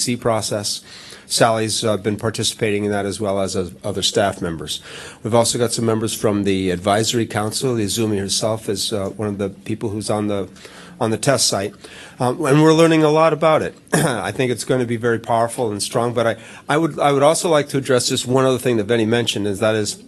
ICC process. Sally's been participating in that as well as other staff members. We've also got some members from the Advisory Council. Izumi herself is one of the people who's on the test site. And we're learning a lot about it. I think it's going to be very powerful and strong, but I would also like to address just one other thing that Benny mentioned, is that is,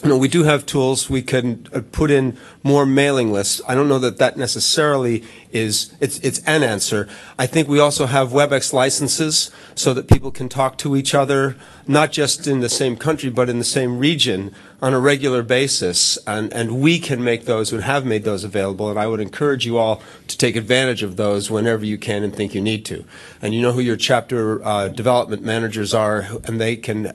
you know, we do have tools. We can put in more mailing lists. I don't know that that necessarily is, it's an answer. I think we also have WebEx licenses so that people can talk to each other, not just in the same country, but in the same region on a regular basis. And we can make those and have made those available. And I would encourage you all to take advantage of those whenever you can and think you need to. And you know who your chapter development managers are, and they can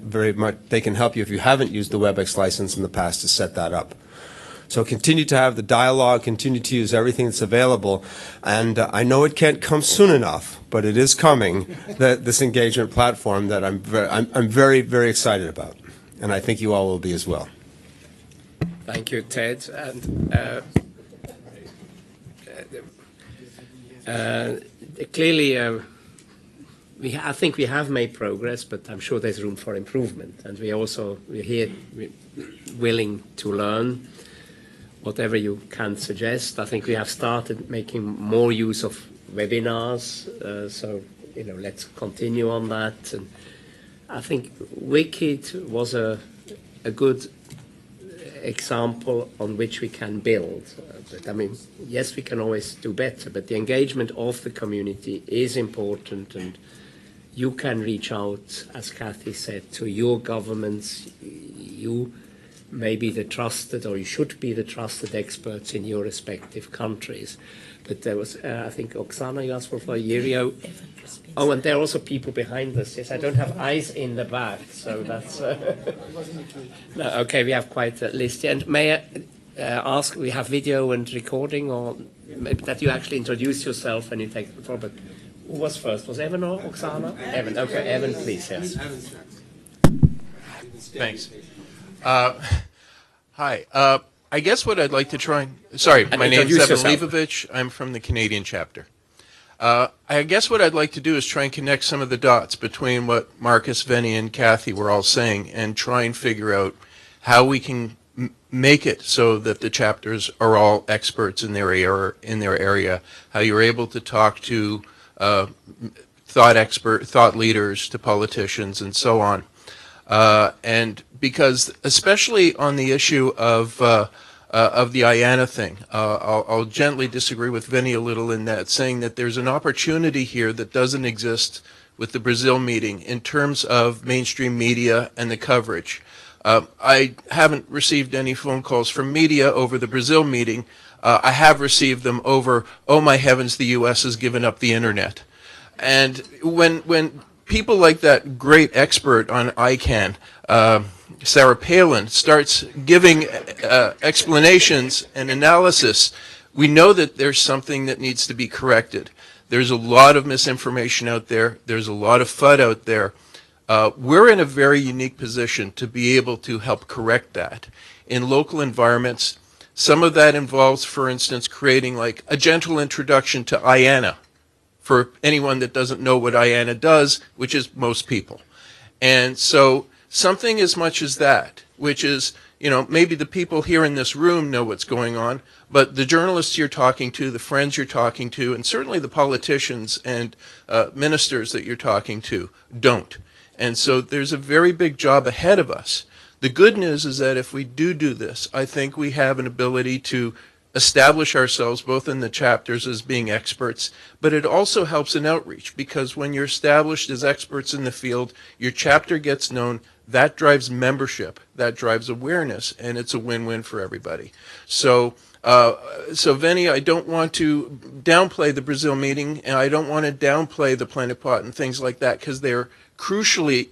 help you if you haven't used the WebEx license in the past to set that up. So continue to have the dialogue, continue to use everything that's available, and I know it can't come soon enough, but it is coming, this engagement platform that I'm very, very excited about, and I think you all will be as well. Thank you, Ted. And clearly, I think we have made progress, but I'm sure there's room for improvement, and we're here willing to learn. Whatever you can suggest. I think we have started making more use of webinars, so you know, let's continue on that. And I think Wikid was a good example on which we can build. But I mean, yes, we can always do better, but the engagement of the community is important, and you can reach out, as Kathy said, to your governments. You may be the trusted, or you should be the trusted experts in your respective countries. But there was, I think, Oksana, you asked for a year ago. Oh, and there are also people behind us. Yes, I don't have eyes in the back, so that's... No, okay, we have quite a list. And may I ask, we have video and recording, or maybe that you actually introduce yourself and you take the floor, but who was first? Was Evan or Oksana? Evan, okay, Evan, please, yes. Thanks. Hi. I guess what I'd like to try and... Sorry, my name's Evan Leibovich. I'm from the Canadian chapter. I guess what I'd like to do is try and connect some of the dots between what Marcus, Venny, and Kathy were all saying and try and figure out how we can make it so that the chapters are all experts in their area, how you're able to talk to thought leaders, to politicians, and so on. And because, especially on the issue of the IANA thing, I'll gently disagree with Vinny a little in that, saying that there's an opportunity here that doesn't exist with the Brazil meeting in terms of mainstream media and the coverage. I haven't received any phone calls from media over the Brazil meeting. I have received them over, oh my heavens, the U.S. has given up the internet. And when people like that great expert on ICANN, Sarah Palin, starts giving explanations and analysis, we know that there's something that needs to be corrected. There's a lot of misinformation out there. There's a lot of FUD out there. We're in a very unique position to be able to help correct that. In local environments, some of that involves, for instance, creating like a gentle introduction to IANA for anyone that doesn't know what IANA does, which is most people. And so something as much as that, which is, you know, maybe the people here in this room know what's going on, but the journalists you're talking to, the friends you're talking to, and certainly the politicians and ministers that you're talking to don't. And so there's a very big job ahead of us. The good news is that if we do this, I think we have an ability to establish ourselves both in the chapters as being experts, but it also helps in outreach, because when you're established as experts in the field, your chapter gets known, that drives membership, that drives awareness, and it's a win-win for everybody. So Vinny, I don't want to downplay the Brazil meeting, and I don't want to downplay the Planet Pot and things like that, because they're crucially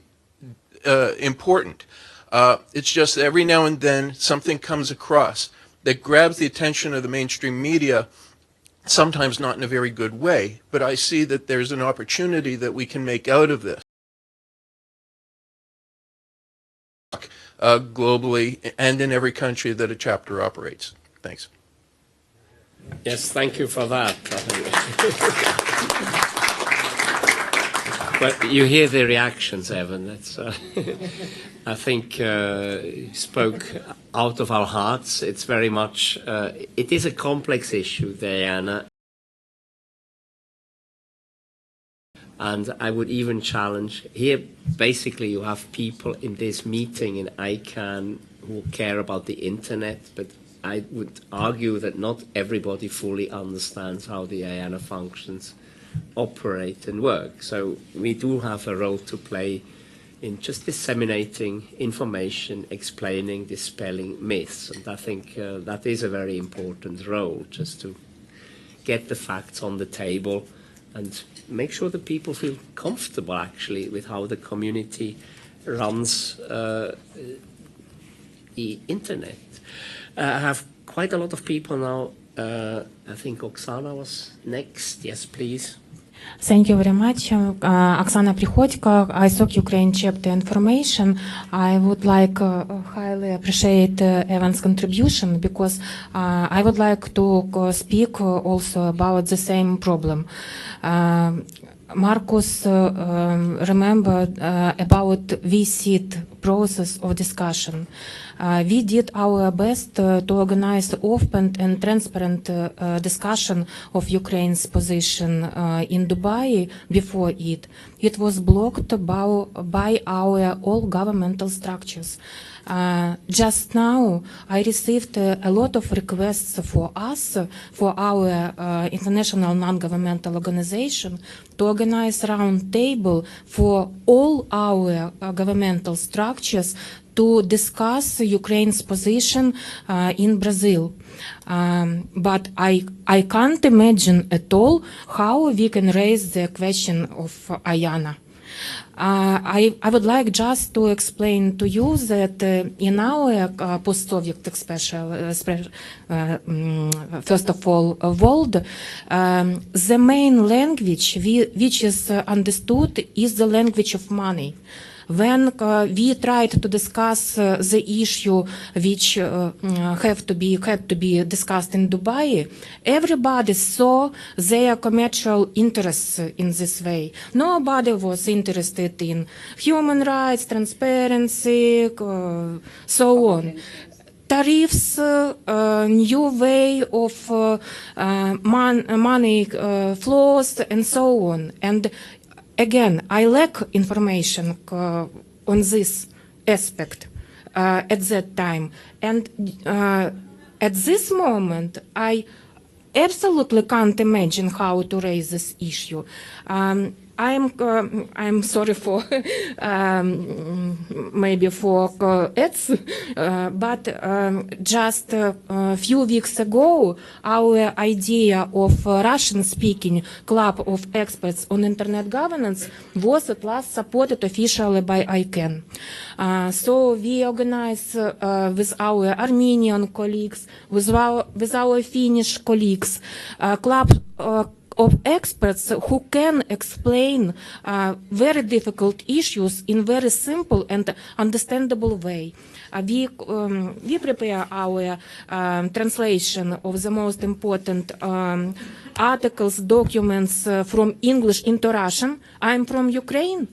important. It's just every now and then something comes across that grabs the attention of the mainstream media, sometimes not in a very good way, but I see that there's an opportunity that we can make out of this globally and in every country that a chapter operates. Thanks. Yes, thank you for that. Well, you hear the reactions, Evan. That's, I think, spoke out of our hearts. It's very much, it is a complex issue, Diana. And I would even challenge, here basically you have people in this meeting in ICANN who care about the internet, but I would argue that not everybody fully understands how the IANA functions operate and work. So we do have a role to play in just disseminating information, explaining, dispelling myths. And I think that is a very important role, just to get the facts on the table and make sure that people feel comfortable actually with how the community runs the internet. I have quite a lot of people now. I think Oksana was next. Yes, please. Thank you very much. Oksana Prihodko, ISOC Ukraine chapter information. I would like highly appreciate Evan's contribution because I would like to speak also about the same problem. Marcus remembered about VSIT process of discussion. We did our best to organize open and transparent discussion of Ukraine's position in Dubai before it. It was blocked by our all governmental structures. Just now, I received a lot of requests for us, for our international non-governmental organization, to organize a round table for all our governmental structures to discuss Ukraine's position in Brazil. But I can't imagine at all how we can raise the question of IANA. I would like just to explain to you that in our post-Soviet first of all, world, the main language which is understood is the language of money. When we tried to discuss the issue which had to be discussed in Dubai, everybody saw their commercial interests in this way. Nobody was interested in human rights, transparency, so on. Tariffs, new way of money flows, and so on. And again, I lack information on this aspect at that time. And at this moment, I absolutely can't imagine how to raise this issue. I'm sorry for maybe for ads, but just a few weeks ago, our idea of Russian-speaking club of experts on internet governance was at last supported officially by ICANN. So we organized with our Armenian colleagues, with our Finnish colleagues, club of experts who can explain very difficult issues in very simple and understandable way. We prepare our translation of the most important articles, documents from English into Russian. I'm from Ukraine,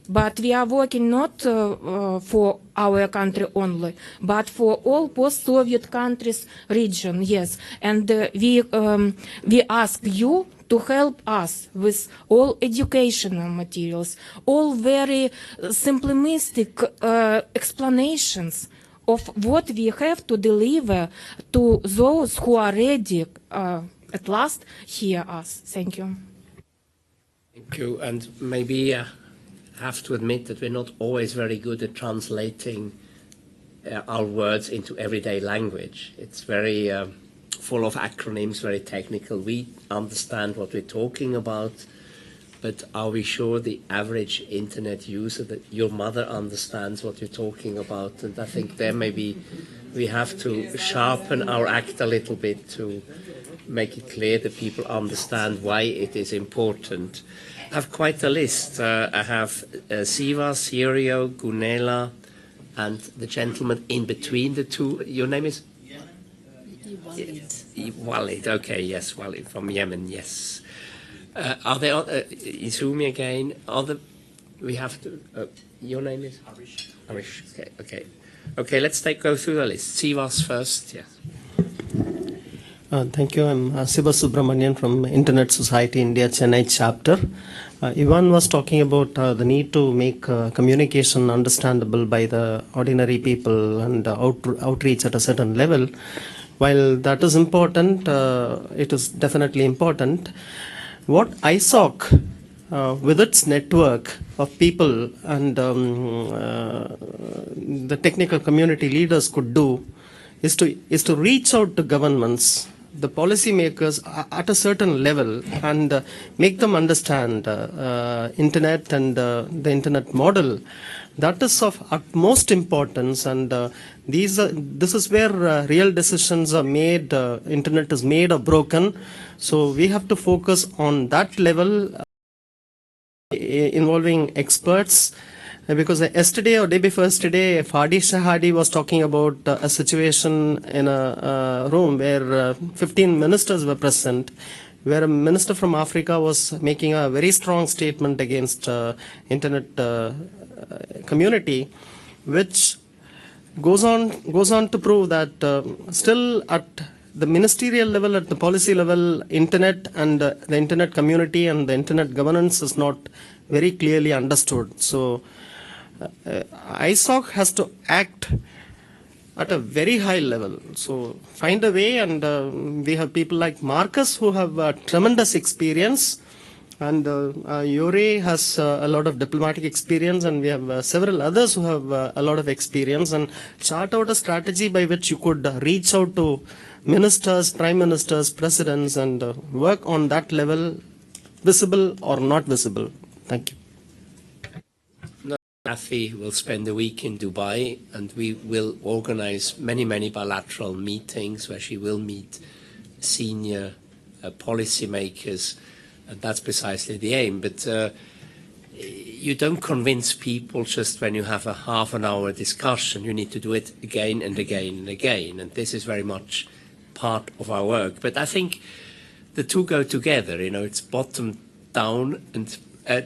but we are working not for our country only, but for all post-Soviet countries region, yes. And we ask you to help us with all educational materials, all very simplistic explanations of what we have to deliver to those who are ready at last hear us. Thank you. Thank you. And maybe I have to admit that we're not always very good at translating our words into everyday language. It's very full of acronyms, very technical. We understand what we're talking about, but are we sure the average internet user, that your mother understands what you're talking about? And I think there maybe we have to sharpen our act a little bit to make it clear that people understand why it is important. I have quite a list. I have Siva, Sirio, Gunela, and the gentleman in between the two. Your name is? Walid, okay, yes, Walid from Yemen, yes. Are there, Izumi again, we have to. Your name is Arish. Arish. Okay. Okay. Okay. Let's go through the list. Sivas first. Yes. Thank you. I'm Siva Subramanian from Internet Society India Chennai chapter. Ivan was talking about the need to make communication understandable by the ordinary people and outreach at a certain level. While that is important, it is definitely important. What ISOC, with its network of people and the technical community leaders could do, is to reach out to governments, the policymakers at a certain level, and make them understand internet and the internet model. That is of utmost importance, and this is where real decisions are made. Internet is made or broken, so we have to focus on that level, involving experts. Because yesterday or day before yesterday, Fadi Shahadi was talking about a situation in a room where 15 ministers were present, where a minister from Africa was making a very strong statement against internet community, which goes on to prove that still at the ministerial level, at the policy level, internet and the internet community and the internet governance is not very clearly understood. So ISOC has to act at a very high level. So find a way, and we have people like Marcus who have tremendous experience, and Yuri has a lot of diplomatic experience, and we have several others who have a lot of experience, and chart out a strategy by which you could reach out to ministers, prime ministers, presidents, and work on that level, visible or not visible. Thank you. Kathy will spend a week in Dubai, and we will organize many bilateral meetings where she will meet senior policymakers, and that's precisely the aim. But you don't convince people just when you have a half an hour discussion. You need to do it again and again and again, and this is very much part of our work. But I think the two go together. You know, it's bottom down and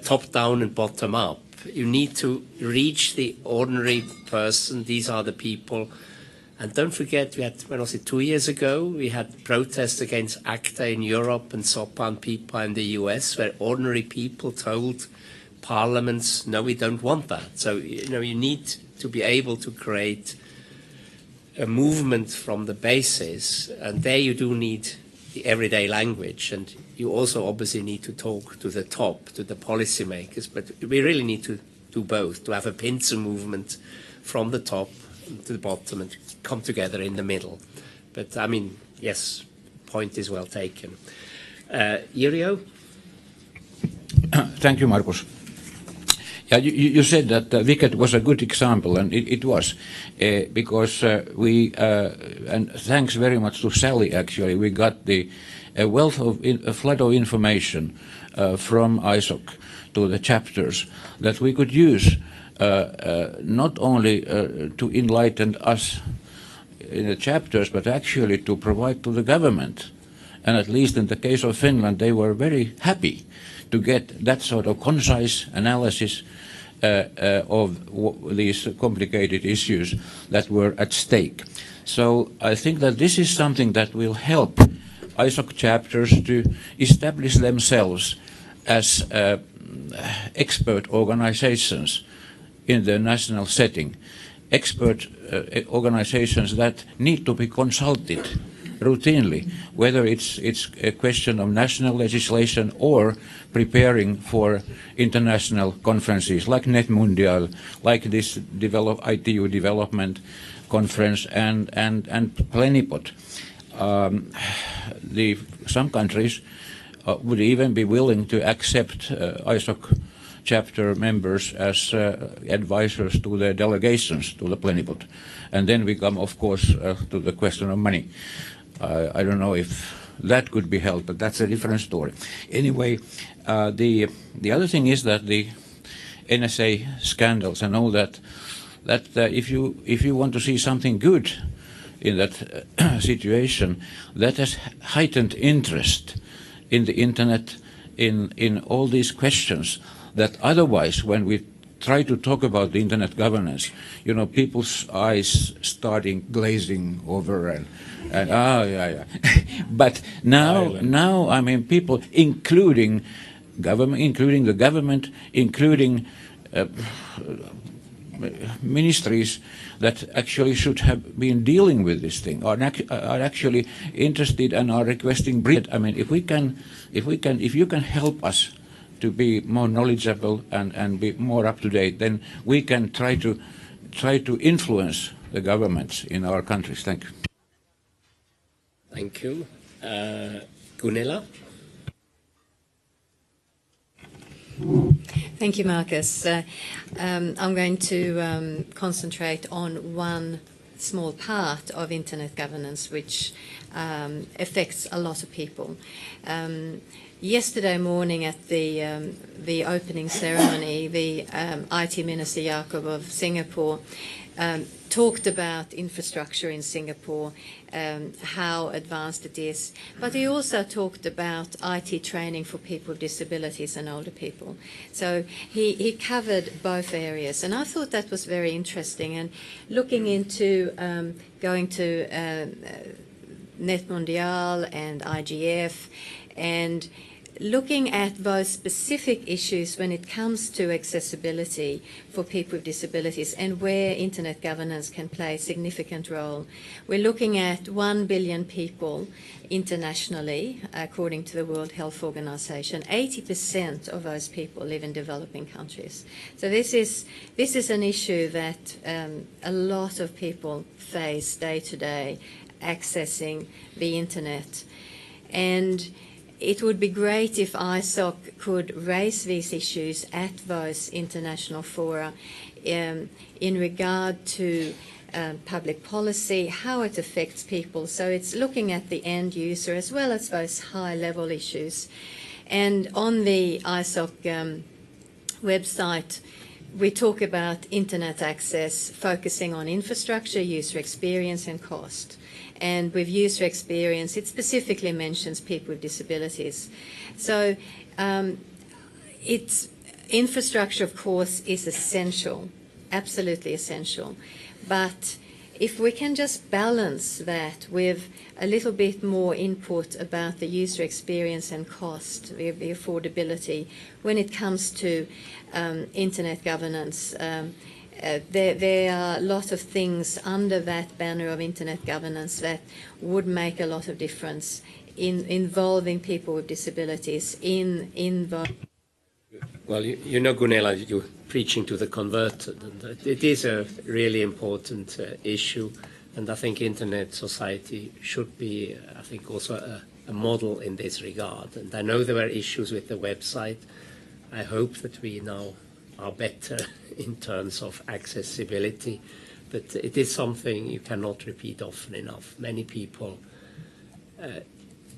top down and bottom up. You need to reach the ordinary person. These are the people. And don't forget, we had, when was it, 2 years ago, we had protests against ACTA in Europe and SOPA and PIPA in the US, where ordinary people told parliaments, no, we don't want that. So, you know, you need to be able to create a movement from the basis, and there you do need the everyday language, and you also obviously need to talk to the top, to the policymakers, but we really need to do both, to have a pincer movement from the top to the bottom and come together in the middle. But I mean, yes, point is well taken. Irio? Thank you, Markus. Yeah, you said that Wicked was a good example, and it was, because and thanks very much to Sally, actually, we got a flood of information from ISOC to the chapters that we could use not only to enlighten us in the chapters, but actually to provide to the government. And at least in the case of Finland, they were very happy to get that sort of concise analysis of these complicated issues that were at stake. So I think that this is something that will help ISOC chapters to establish themselves as expert organizations in the national setting, expert organizations that need to be consulted routinely, whether it's a question of national legislation or preparing for international conferences like NetMundial, like this ITU development conference, and Plenipot. Some countries would even be willing to accept ISOC chapter members as advisors to the delegations to the Plenipot. And then we come, of course, to the question of money. I don't know if that could be helped, but that's a different story. Anyway, the other thing is that the NSA scandals and all that if you want to see something good in that situation, that has heightened interest in the internet, in all these questions that otherwise when we try to talk about the internet governance, you know, people's eyes starting glazing over and yeah. But now, I mean, people, including the government, including ministries that actually should have been dealing with this thing are actually interested and are requesting. I mean, if you can help us to be more knowledgeable and be more up to date, then we can try to influence the governments in our countries. Thank you. Thank you. Gunilla? Thank you, Marcus. I'm going to concentrate on one small part of internet governance which affects a lot of people. Yesterday morning at the opening ceremony, the IT Minister Jakob of Singapore talked about infrastructure in Singapore, how advanced it is, but he also talked about IT training for people with disabilities and older people. So he covered both areas, and I thought that was very interesting. And looking into going to Net Mondial and IGF, and looking at those specific issues when it comes to accessibility for people with disabilities and where internet governance can play a significant role. We're looking at 1 billion people internationally, according to the World Health Organization. 80% of those people live in developing countries. So this is an issue that a lot of people face day to day, accessing the internet. And it would be great if ISOC could raise these issues at those international fora in regard to public policy, how it affects people. So it's looking at the end user as well as those high-level issues. And on the ISOC website, we talk about internet access, focusing on infrastructure, user experience, and cost. And with user experience, it specifically mentions people with disabilities. So infrastructure, of course, is essential, absolutely essential. But if we can just balance that with a little bit more input about the user experience and cost, the affordability, when it comes to internet governance, there are a lot of things under that banner of internet governance that would make a lot of difference in involving people with disabilities Well, you know, Gunilla, you're preaching to the converted, and it is a really important issue, and I think internet society should be, I think, also a model in this regard. And I know there were issues with the website. I hope that we now are better in terms of accessibility, but it is something you cannot repeat often enough. Many people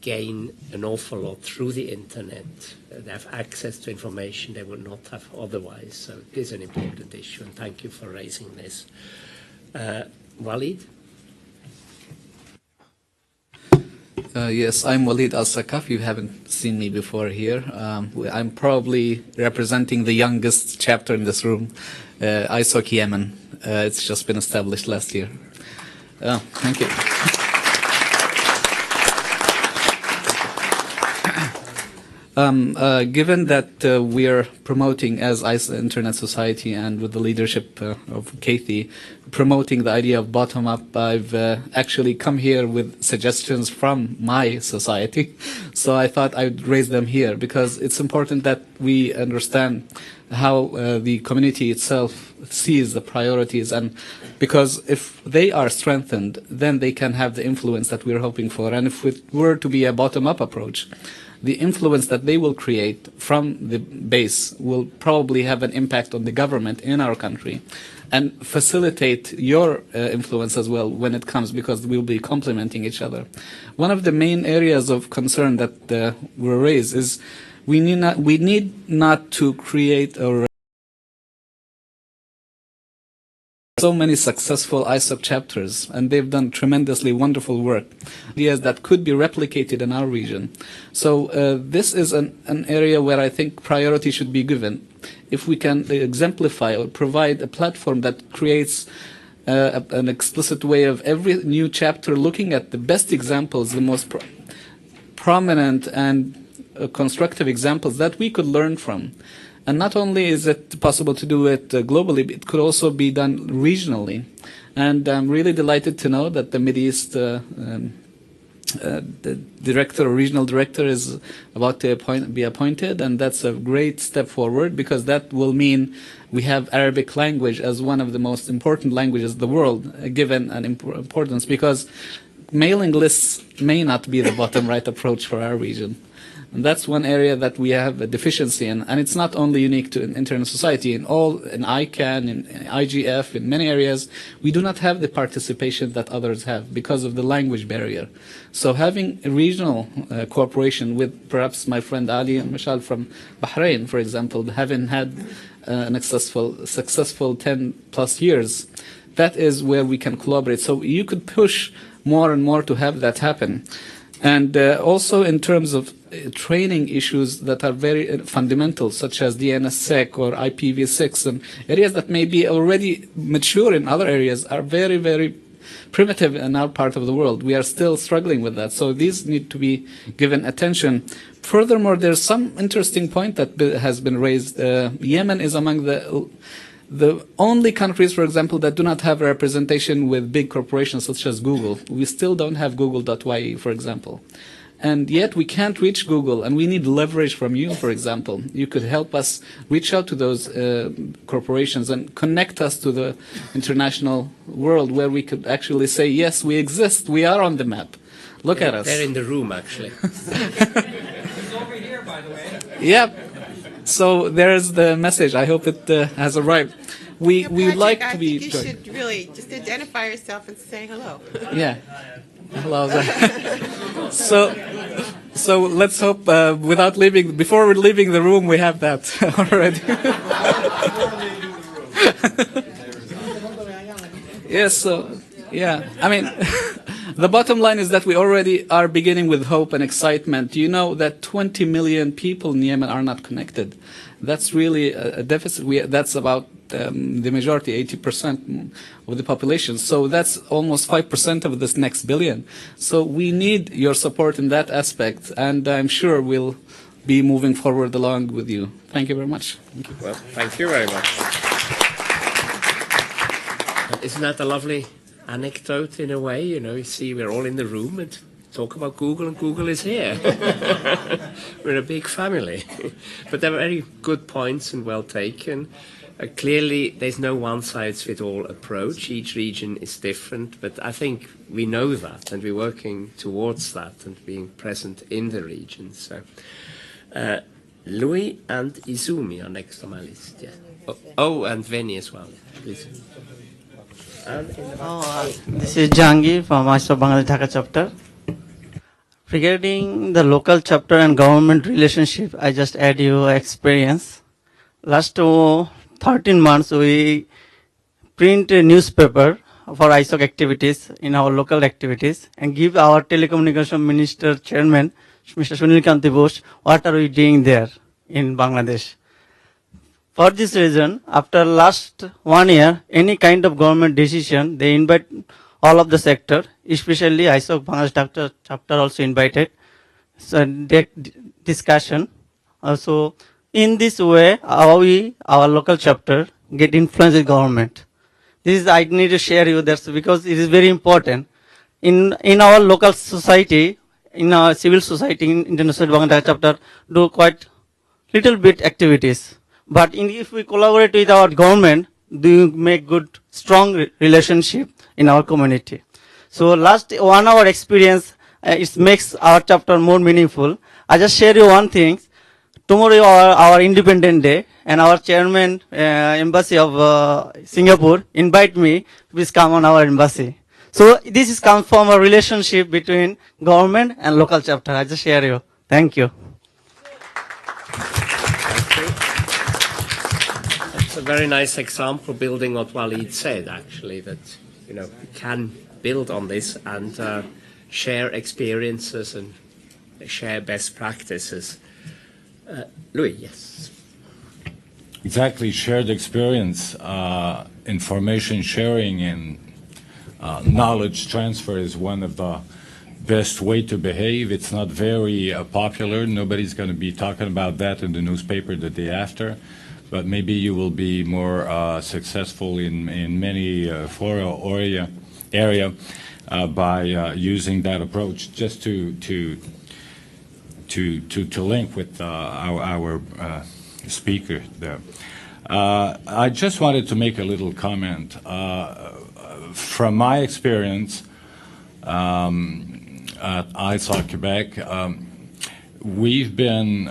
gain an awful lot through the internet. They have access to information they would not have otherwise. So it is an important issue, and thank you for raising this. Walid? Yes, I'm Walid Al-Sakaf. You haven't seen me before here. I'm probably representing the youngest chapter in this room, ISOC Yemen. It's just been established last year. Thank you. Given that we are promoting as Internet Society and with the leadership of Kathy, promoting the idea of bottom-up, I've actually come here with suggestions from my society. So I thought I'd raise them here because it's important that we understand how the community itself sees the priorities, and because if they are strengthened, then they can have the influence that we're hoping for. And if it were to be a bottom-up approach, the influence that they will create from the base will probably have an impact on the government in our country and facilitate your influence as well when it comes, because we'll be complementing each other. One of the main areas of concern that were raised is we need not to create a so many successful ISOC chapters, and they've done tremendously wonderful work, ideas that could be replicated in our region. So this is an area where I think priority should be given. If we can exemplify or provide a platform that creates an explicit way of every new chapter looking at the best examples, the most prominent and constructive examples that we could learn from. And not only is it possible to do it globally, it could also be done regionally. And I'm really delighted to know that the Mideast the director or regional director is about to be appointed, and that's a great step forward, because that will mean we have Arabic language as one of the most important languages in the world, given an importance, because mailing lists may not be the bottom right approach for our region. And that's one area that we have a deficiency in, and it's not only unique to internet society. In ICANN, in IGF, in many areas, we do not have the participation that others have because of the language barrier. So having a regional cooperation with perhaps my friend Ali and Mashal from Bahrain, for example, having had an successful 10 plus years, that is where we can collaborate. So you could push more and more to have that happen. And also in terms of training issues that are very fundamental, such as DNSSEC or IPv6, and areas that may be already mature in other areas, are very, very primitive in our part of the world. We are still struggling with that. So these need to be given attention. Furthermore, there's some interesting point that has been raised. Yemen is among the only countries, for example, that do not have a representation with big corporations such as Google. We still don't have Google.ye, for example. And yet we can't reach Google, and we need leverage from you, for example. You could help us reach out to those corporations and connect us to the international world, where we could actually say, yes, we exist, we are on the map. Look at us. They're in the room, actually. It's over here, by the way. Yep. So there's the message. I hope it has arrived. We like to be. I think you should really just identify yourself and say hello. Yeah. Hello. So let's hope before we're leaving the room, we have that already. Yes. So yeah. I mean, the bottom line is that we already are beginning with hope and excitement. You know that 20 million people in Yemen are not connected. That's really a deficit. That's about the majority, 80% of the population. So that's almost 5% of this next billion. So we need your support in that aspect, and I'm sure we'll be moving forward along with you. Thank you very much. Thank you. Well, thank you very much. Isn't that a lovely anecdote in a way? You know, you see, we're all in the room and talk about Google, and Google is here. We're a big family. But they're very good points and well taken. Clearly, there's no one-size-fits-all approach. Each region is different, but I think we know that, and we're working towards that and being present in the region. So, Louis and Izumi are next on my list. Yeah. Oh, and Veni as well. Please. This is Jangi from ISOC Bangladesh Dhaka chapter. Regarding the local chapter and government relationship, I just add you experience. Last 13 months, we print a newspaper for ISOC activities in our local activities and give our telecommunication minister chairman, Mr. Sunil Kanti Bose, what are we doing there in Bangladesh. For this reason, after last 1 year, any kind of government decision, they invite all of the sector, especially ISOC Bangladesh chapter also invited. So discussion. Also, in this way, our local chapter get influence with government. This is I need to share you that's because it is very important. In our local society, in our civil society, in International Bangladesh chapter, do quite little bit activities. But if we collaborate with our government, do make good, strong relationship in our community. So last 1 hour experience, it makes our chapter more meaningful. I just share you one thing. Tomorrow our Independent Day, and our chairman, embassy of Singapore, invite me, please come on our embassy. So this is come from a relationship between government and local chapter. I just share you. Thank you. That's a a very nice example, building what Walid said, actually, that we can build on this and share experiences and share best practices. Louis, yes. Exactly, shared experience, information sharing, and knowledge transfer is one of the best way to behave. It's not very popular. Nobody's going to be talking about that in the newspaper the day after, but maybe you will be more successful in many area by using that approach. Just to link with our speaker there. I just wanted to make a little comment. From my experience at ISOC Quebec, we've been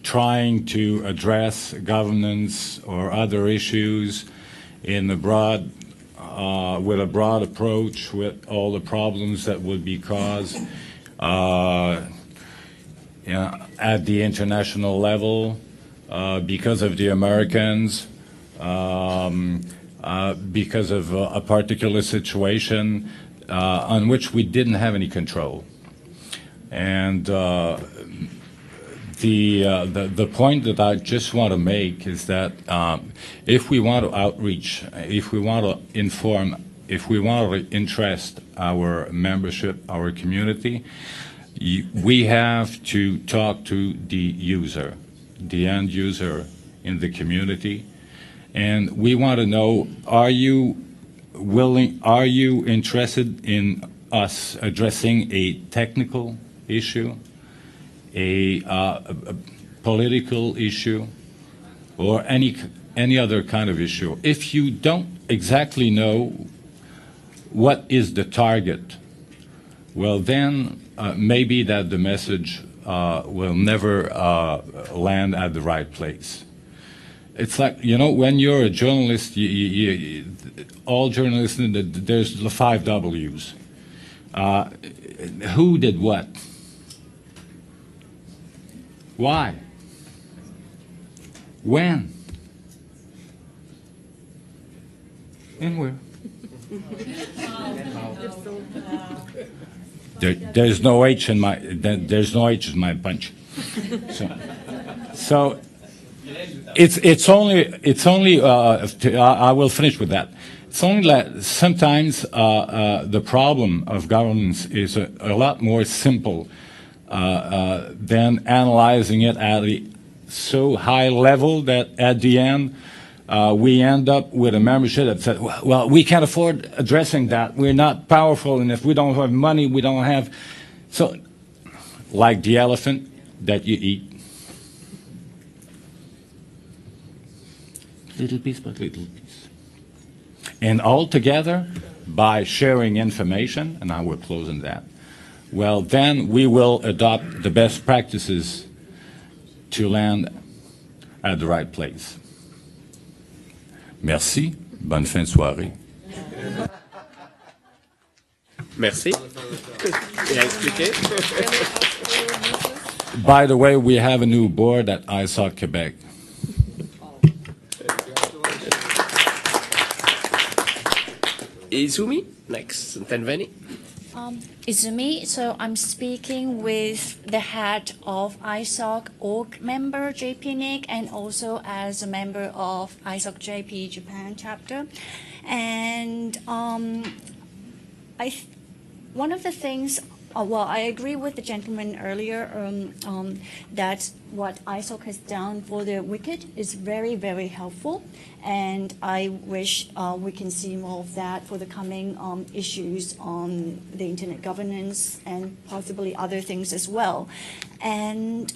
trying to address governance or other issues in the broad, with a broad approach, with all the problems that would be caused at the international level because of the Americans, because of a particular situation on which we didn't have any control. And the point that I just want to make is that if we want to outreach, if we want to inform, if we want to interest our membership, our community, we have to talk to the user, the end user in the community, and we want to know, are you willing, are you interested in us addressing a technical issue, a political issue, or any other kind of issue? If you don't exactly know what is the target, well then maybe that the message will never land at the right place. It's like, when you're a journalist, all journalists, there's the 5 W's. Who did what? Why? When? And where? There's no H in my bunch. So it's only I will finish with that. It's only that sometimes the problem of governance is a lot more simple than analyzing it at a so high level that at the end we end up with a membership that said, well, we can't afford addressing that. We're not powerful, and if we don't have money, we don't have. So, like the elephant that you eat. Little piece by little piece. And all together, by sharing information, and I will close on that, well, then we will adopt the best practices to land at the right place. Merci. Bonne fin de soirée. Merci. Bien expliqué. By the way, we have a new board at ISOC Quebec. Izumi, next, and then Veni. Izumi, so I'm speaking with the head of ISOC org member, JPNIC, and also as a member of ISOC JP Japan chapter. And one of the things, well, I agree with the gentleman earlier that what ISOC has done for the wicked is very, very helpful. And I wish we can see more of that for the coming issues on the internet governance and possibly other things as well. And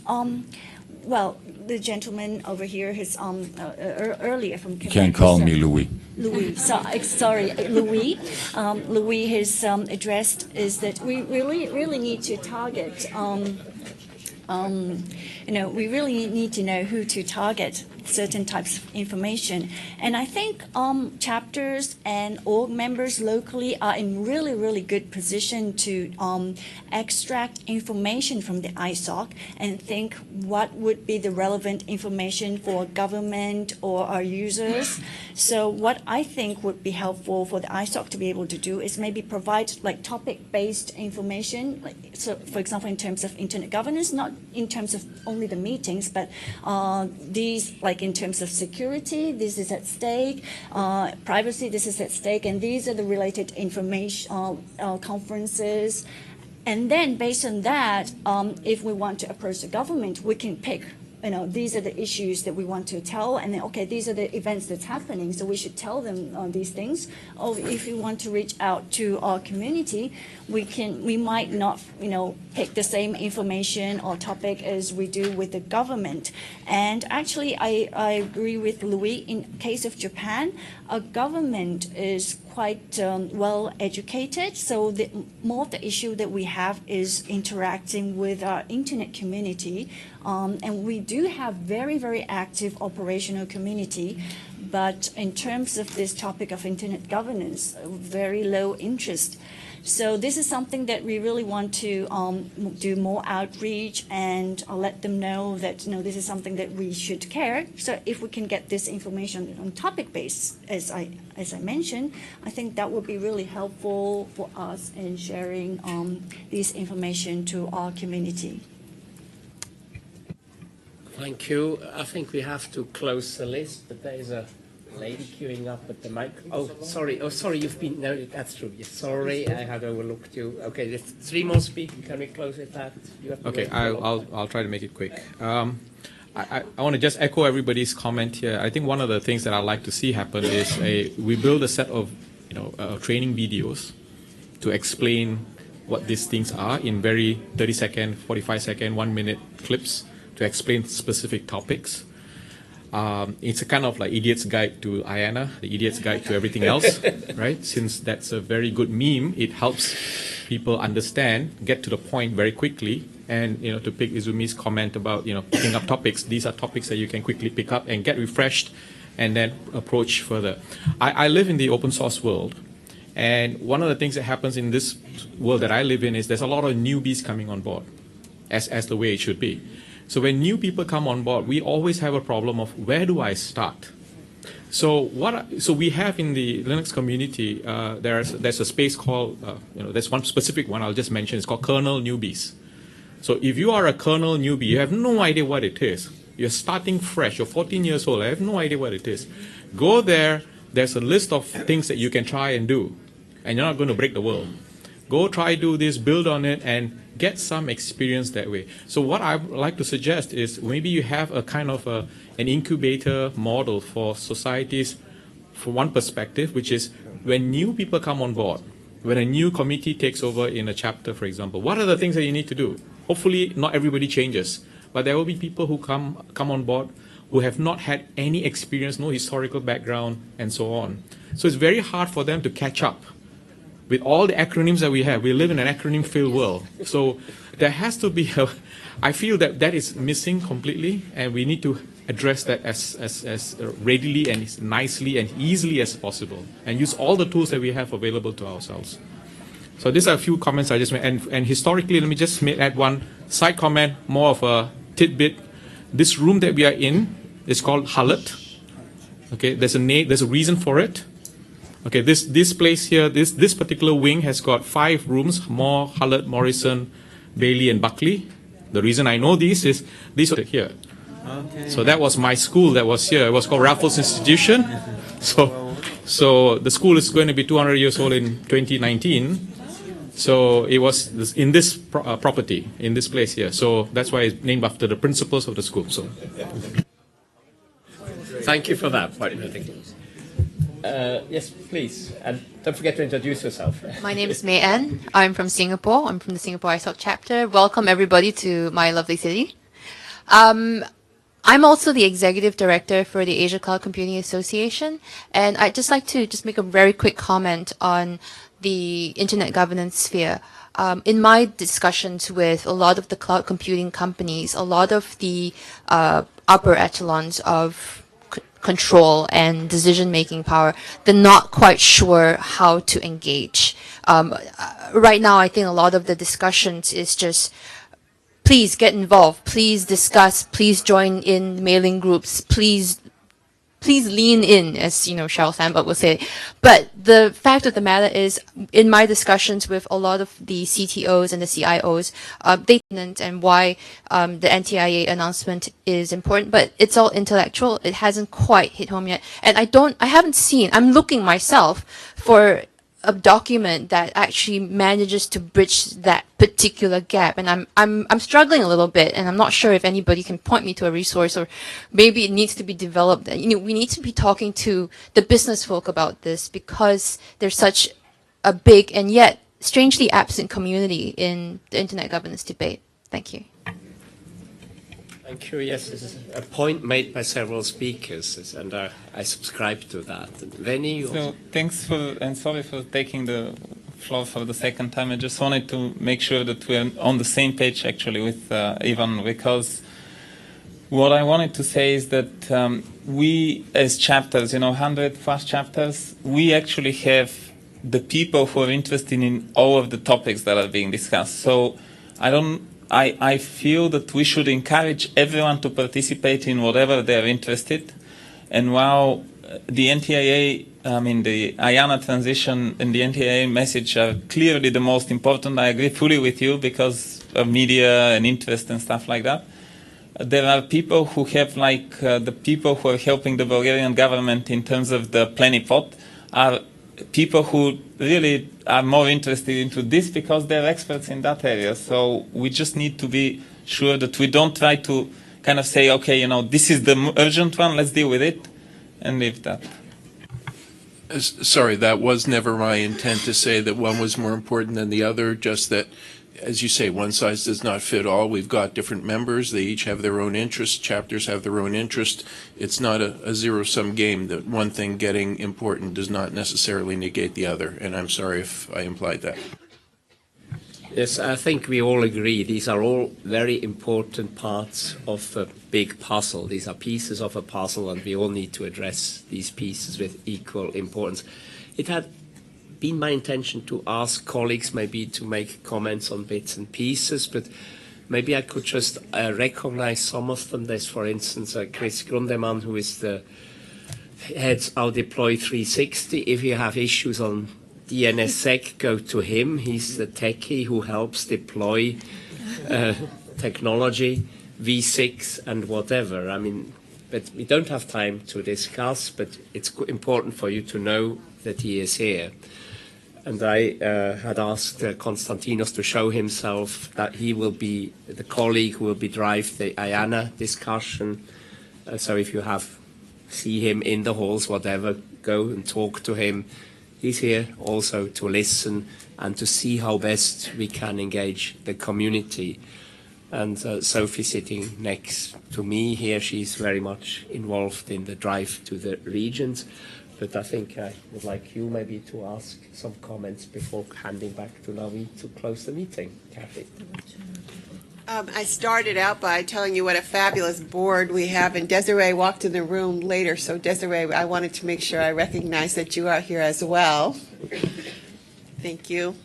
well, the gentleman over here has earlier from Quebec. You can call me Louis. Louis, sorry, Louis. Louis has addressed is that we really need to target. We really need to know who to target certain types of information. And I think chapters and org members locally are in really good position to extract information from the ISOC and think what would be the relevant information for government or our users. So what I think would be helpful for the ISOC to be able to do is maybe provide like topic-based information. So for example, in terms of internet governance, not in terms of only the meetings, but these like in terms of security, this is at stake, privacy, this is at stake, and these are the related information conferences. And then based on that, if we want to approach the government, we can pick, these are the issues that we want to tell, and then, okay, these are the events that's happening, so we should tell them these things. Or if we want to reach out to our community, we might not, pick the same information or topic as we do with the government. And actually, I agree with Louis. In case of Japan, our government is quite well educated, so more of the issue that we have is interacting with our internet community, and we do have very active operational community, but in terms of this topic of internet governance, very low interest. So this is something that we really want to do more outreach and let them know that this is something that we should care. So if we can get this information on topic base, as I mentioned, I think that would be really helpful for us in sharing this information to our community. Thank you. I think we have to close the list, but there is a lady queuing up at the mic. Oh, sorry. You've been. No, that's true. Yes, sorry, I had overlooked you. Okay, there's 3 more speakers. Can we close it at? Okay, I'll try to make it quick. I want to just echo everybody's comment here. I think one of the things that I'd like to see happen is we build a set of training videos to explain what these things are in very 30-second, 45-second, 1-minute clips to explain specific topics. It's a kind of like Idiot's Guide to IANA, the Idiot's Guide to everything else, right? Since that's a very good meme, it helps people understand, get to the point very quickly, and to pick Izumi's comment about picking up topics. These are topics that you can quickly pick up and get refreshed, and then approach further. I live in the open source world, and one of the things that happens in this world that I live in is there's a lot of newbies coming on board, as the way it should be. So when new people come on board, we always have a problem of where do I start? So we have in the Linux community, there's a space called, there's one specific one I'll just mention. It's called kernel newbies. So if you are a kernel newbie, you have no idea what it is. You're starting fresh. You're 14 years old. I have no idea what it is. Go there. There's a list of things that you can try and do, and you're not going to break the world. Go try do this, build on it, and get some experience that way. So what I would like to suggest is maybe you have a kind of an incubator model for societies from one perspective, which is when new people come on board, when a new committee takes over in a chapter, for example, what are the things that you need to do? Hopefully not everybody changes, but there will be people who come on board who have not had any experience, no historical background, and so on. So it's very hard for them to catch up with all the acronyms that we have. We live in an acronym-filled world. So there has to be I feel that is missing completely, and we need to address that as readily and as nicely and easily as possible, and use all the tools that we have available to ourselves. So these are a few comments I just made. And historically, let me just add one side comment, more of a tidbit. This room that we are in is called Hullet. Okay, there's a name, there's a reason for it. Okay, this place here, this particular wing has got 5 rooms: Moore, Hullet, Morrison, Bailey, and Buckley. The reason I know these is these are here. Okay. So that was my school that was here. It was called Raffles Institution. So the school is going to be 200 years old in 2019. So it was in this property, in this place here. So that's why it's named after the principals of the school. So, thank you for that. Yes, please. And don't forget to introduce yourself. My name is May Ann. I'm from Singapore. I'm from the Singapore ISOC chapter. Welcome everybody to my lovely city. I'm also the executive director for the Asia Cloud Computing Association, and I'd just like to make a very quick comment on the internet governance sphere. In my discussions with a lot of the cloud computing companies, a lot of the upper echelons of control and decision-making power, they're not quite sure how to engage. Right now, I think a lot of the discussions is just, please get involved, please discuss, please join in mailing groups, please lean in, as Sheryl Sandberg will say. But the fact of the matter is, in my discussions with a lot of the CTOs and the CIOs, they and why the NTIA announcement is important, but it's all intellectual. It hasn't quite hit home yet, and I haven't seen. I'm looking myself for a document that actually manages to bridge that particular gap, and I'm struggling a little bit, and I'm not sure if anybody can point me to a resource, or maybe it needs to be developed. We need to be talking to the business folk about this, because there's such a big and yet strangely absent community in the internet governance debate. Thank you. Thank you. Yes, this is a point made by several speakers, and I subscribe to that. Vinny? So thanks for, and sorry for taking the floor for the second time. I just wanted to make sure that we're on the same page actually with Ivan, because what I wanted to say is that we as chapters, 100+ chapters, we actually have the people who are interested in all of the topics that are being discussed. So I feel that we should encourage everyone to participate in whatever they're interested. And while the NTIA, the IANA transition and the NTIA message are clearly the most important, I agree fully with you because of media and interest and stuff like that. There are people who have, like the people who are helping the Bulgarian government in terms of the plenipot, are people who really are more interested into this because they're experts in that area. So we just need to be sure that we don't try to kind of say, okay, this is the urgent one, let's deal with it, and leave that. Sorry, that was never my intent to say that one was more important than the other, just that, as you say, one size does not fit all. We've got different members. They each have their own interests. Chapters have their own interest. It's not a zero-sum game that one thing getting important does not necessarily negate the other, and I'm sorry if I implied that. Yes, I think we all agree. These are all very important parts of a big puzzle. These are pieces of a puzzle, and we all need to address these pieces with equal importance. It had been my intention to ask colleagues maybe to make comments on bits and pieces, but maybe I could just recognize some of them. There's, for instance, Chris Grundemann, who is the heads our Deploy 360. If you have issues on DNSSEC, go to him. He's the techie who helps deploy technology, V6 and whatever. But we don't have time to discuss, but it's important for you to know that he is here. And I had asked Konstantinos to show himself, that he will be the colleague who will be drive the IANA discussion. So if you see him in the halls, whatever, go and talk to him. He's here also to listen and to see how best we can engage the community. And Sophie sitting next to me here, she's very much involved in the drive to the regions. But I think I would like you maybe to ask some comments before handing back to Navi to close the meeting. Kathy. I started out by telling you what a fabulous board we have, and Desiree walked in the room later. So Desiree, I wanted to make sure I recognize that you are here as well. Thank you.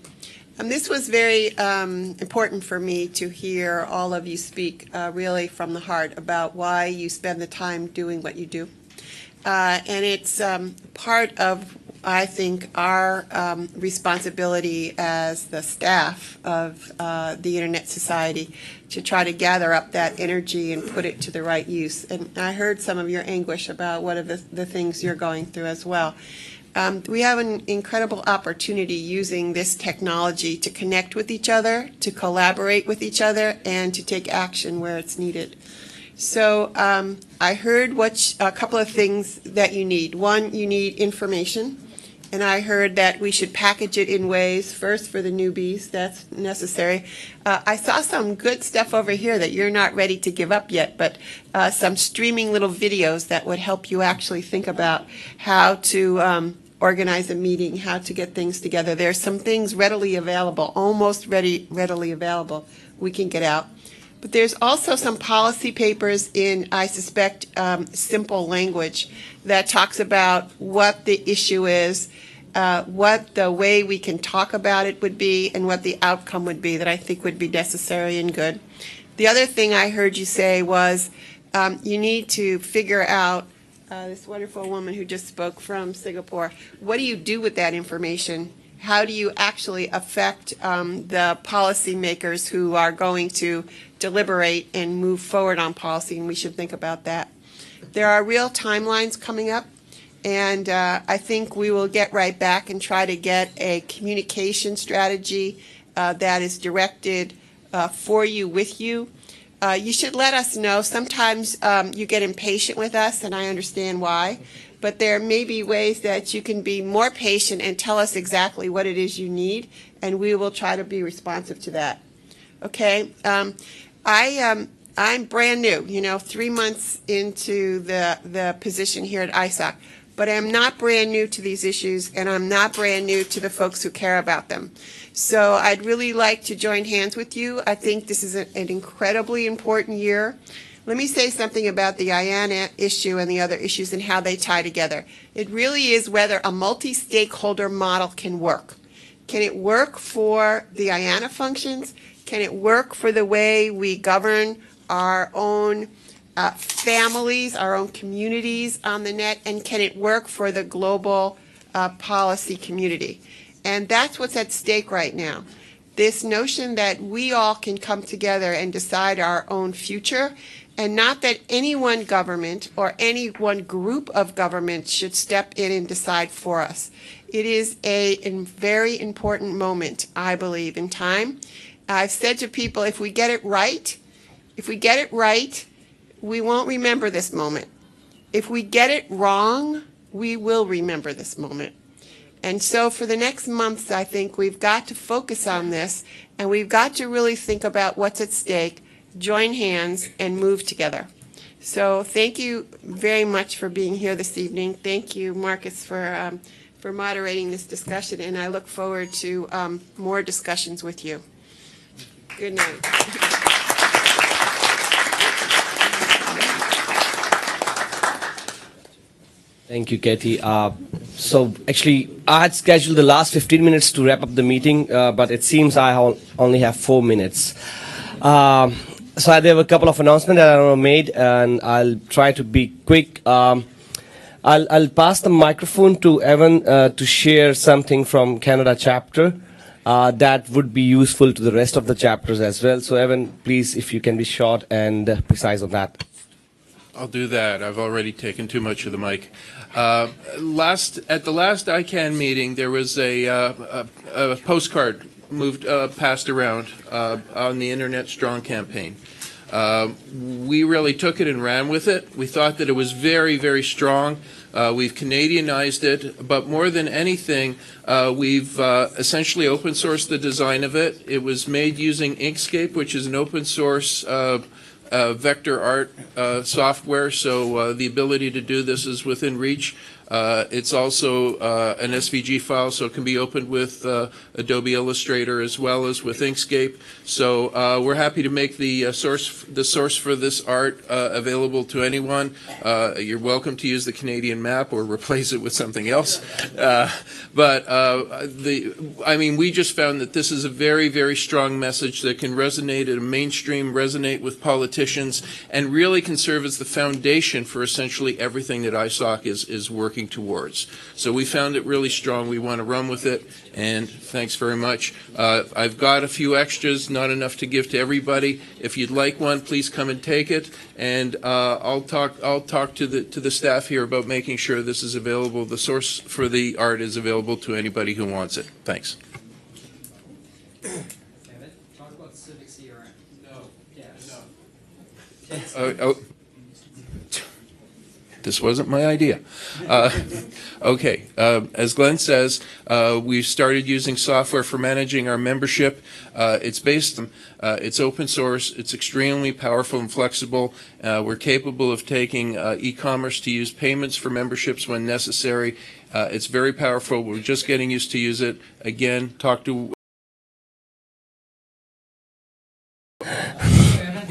This was very important for me to hear all of you speak really from the heart about why you spend the time doing what you do. And it's part of, I think, our responsibility as the staff of the Internet Society to try to gather up that energy and put it to the right use. And I heard some of your anguish about what are the things you're going through as well. We have an incredible opportunity using this technology to connect with each other, to collaborate with each other, and to take action where it's needed. So I heard a couple of things that you need. One, you need information. And I heard that we should package it in ways, first for the newbies, that's necessary. I saw some good stuff over here that you're not ready to give up yet, but some streaming little videos that would help you actually think about how to organize a meeting, how to get things together. There's some things readily available, almost readily available, we can get out. But there's also some policy papers in, I suspect, simple language that talks about what the issue is, what the way we can talk about it would be, and what the outcome would be that I think would be necessary and good. The other thing I heard you say was you need to figure out, this wonderful woman who just spoke from Singapore, what do you do with that information? How do you actually affect the policymakers who are going to deliberate and move forward on policy, and we should think about that. There are real timelines coming up, and I think we will get right back and try to get a communication strategy that is directed for you, with you. You should let us know. Sometimes you get impatient with us, and I understand why. But there may be ways that you can be more patient and tell us exactly what it is you need, and we will try to be responsive to that. Okay? I'm brand new, 3 months into the position here at ISOC. But I'm not brand new to these issues, and I'm not brand new to the folks who care about them. So I'd really like to join hands with you. I think this is an incredibly important year. Let me say something about the IANA issue and the other issues and how they tie together. It really is whether a multi-stakeholder model can work. Can it work for the IANA functions? Can it work for the way we govern our own families, our own communities on the net? And can it work for the global policy community? And that's what's at stake right now. This notion that we all can come together and decide our own future, and not that any one government or any one group of governments should step in and decide for us. It is a very important moment, I believe, in time. I've said to people, if we get it right, we won't remember this moment. If we get it wrong, we will remember this moment. And so for the next months, I think we've got to focus on this, and we've got to really think about what's at stake, join hands, and move together. So thank you very much for being here this evening. Thank you, Marcus, for moderating this discussion, and I look forward to more discussions with you. Good night. Thank you, Katie. So actually, I had scheduled the last 15 minutes to wrap up the meeting, but it seems I only have 4 minutes. So there were a couple of announcements that I made, and I'll try to be quick. I'll pass the microphone to Evan to share something from Canada chapter that would be useful to the rest of the chapters as well. So Evan, please, if you can be short and precise on that. I'll do that. I've already taken too much of the mic. At the last ICANN meeting, there was a postcard passed around on the Internet Strong campaign. We really took it and ran with it. We thought that it was very, very strong. We've Canadianized it, but more than anything, we've essentially open sourced the design of it. It was made using Inkscape, which is an open source vector art software, so the ability to do this is within reach. It's also an SVG file, so it can be opened with Adobe Illustrator as well as with Inkscape. So we're happy to make the source for this art available to anyone. You're welcome to use the Canadian map or replace it with something else. We just found that this is a very, very strong message that can resonate at a mainstream, resonate with politicians, and really can serve as the foundation for essentially everything that ISOC is working towards. So we found it really strong. We want to run with it, and thanks very much. I've got a few extras, not enough to give to everybody. If you'd like one, please come and take it, and I'll talk to the staff here about making sure this is available. The source for the art is available to anybody who wants it. Thanks. Talk about civic CRM. No. Yes. No. This wasn't my idea. Okay, as Glenn says, we started using software for managing our membership. It's open source, it's extremely powerful and flexible. We're capable of taking e-commerce to use payments for memberships when necessary. It's very powerful. We're just getting used to use it. Again, talk to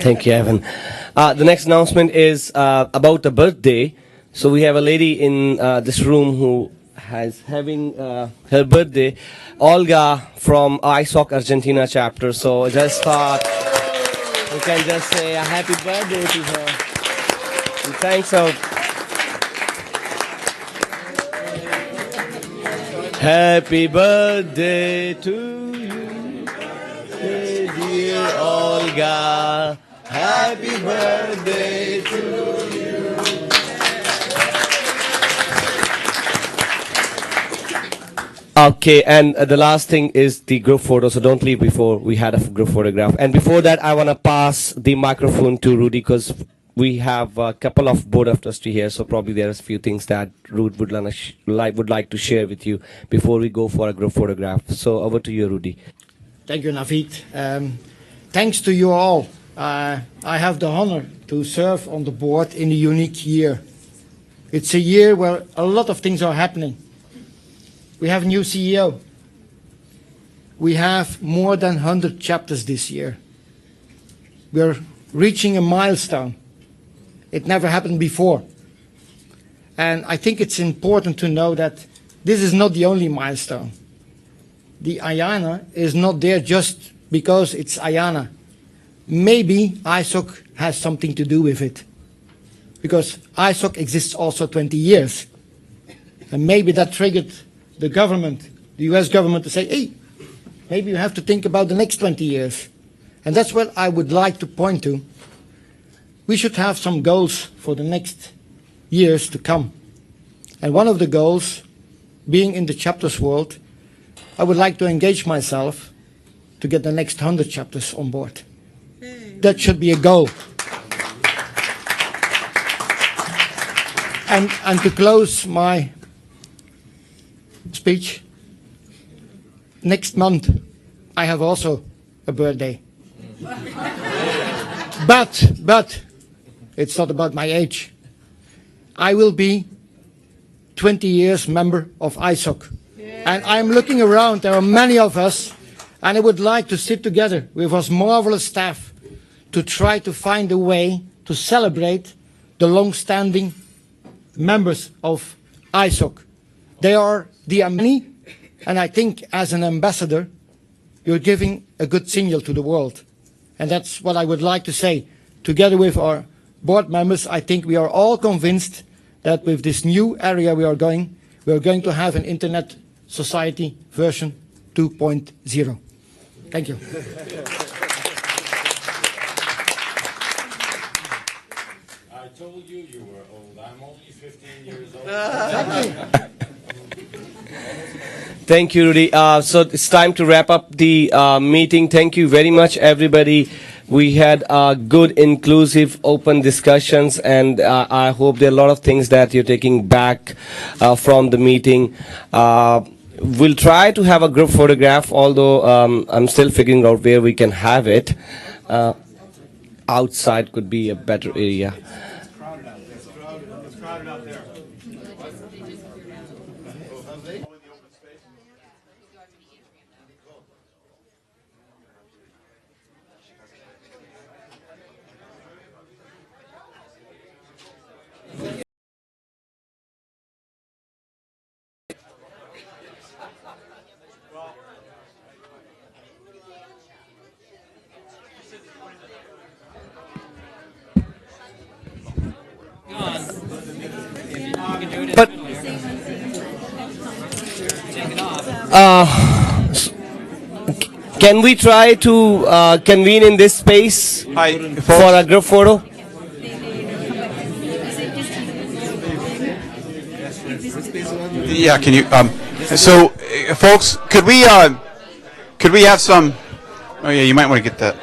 Thank you, Evan. The next announcement is about a birthday. So we have a lady in this room who has having her birthday, Olga from ISOC Argentina chapter. So just thought we can just say a happy birthday to her. And thanks her. Happy birthday to you, dear Olga. Happy birthday to you. Okay, and the last thing is the group photo, so don't leave before we had a group photograph. And before that, I want to pass the microphone to Rudy, because we have a couple of board of trustees here, so probably there's a few things that Rudy would like to share with you before we go for a group photograph. So over to you, Rudy. Thank you, Naveed. Thanks to you all. I have the honor to serve on the board in a unique year. It's a year where a lot of things are happening. We have a new CEO. We have more than 100 chapters this year. We're reaching a milestone. It never happened before. And I think it's important to know that this is not the only milestone. The IANA is not there just because it's IANA. Maybe ISOC has something to do with it, because ISOC exists also 20 years. And maybe that triggered the government, the US government, to say, hey, maybe you have to think about the next 20 years. And that's what I would like to point to. We should have some goals for the next years to come. And one of the goals, being in the chapters world, I would like to engage myself to get the next 100 chapters on board. That should be a goal. And to close my speech, next month I have also a birthday. But it's not about my age. I will be 20 years member of ISOC. And I'm looking around, there are many of us, and I would like to sit together with us marvelous staff to try to find a way to celebrate the long-standing members of ISOC. They are the many, and I think as an ambassador, you're giving a good signal to the world. And that's what I would like to say. Together with our board members, I think we are all convinced that with this new area we are going to have an Internet Society version 2.0. Thank you. I told you you were old. I'm only 15 years old. Thank you, Rudy. So it's time to wrap up the meeting. Thank you very much, everybody. We had good, inclusive, open discussions, and I hope there are a lot of things that you're taking back from the meeting. We'll try to have a group photograph, although I'm still figuring out where we can have it. Outside could be a better area. But can we try to convene in this space for a group photo? Yeah, can you? So, folks, could we have some? Oh yeah, you might want to get that.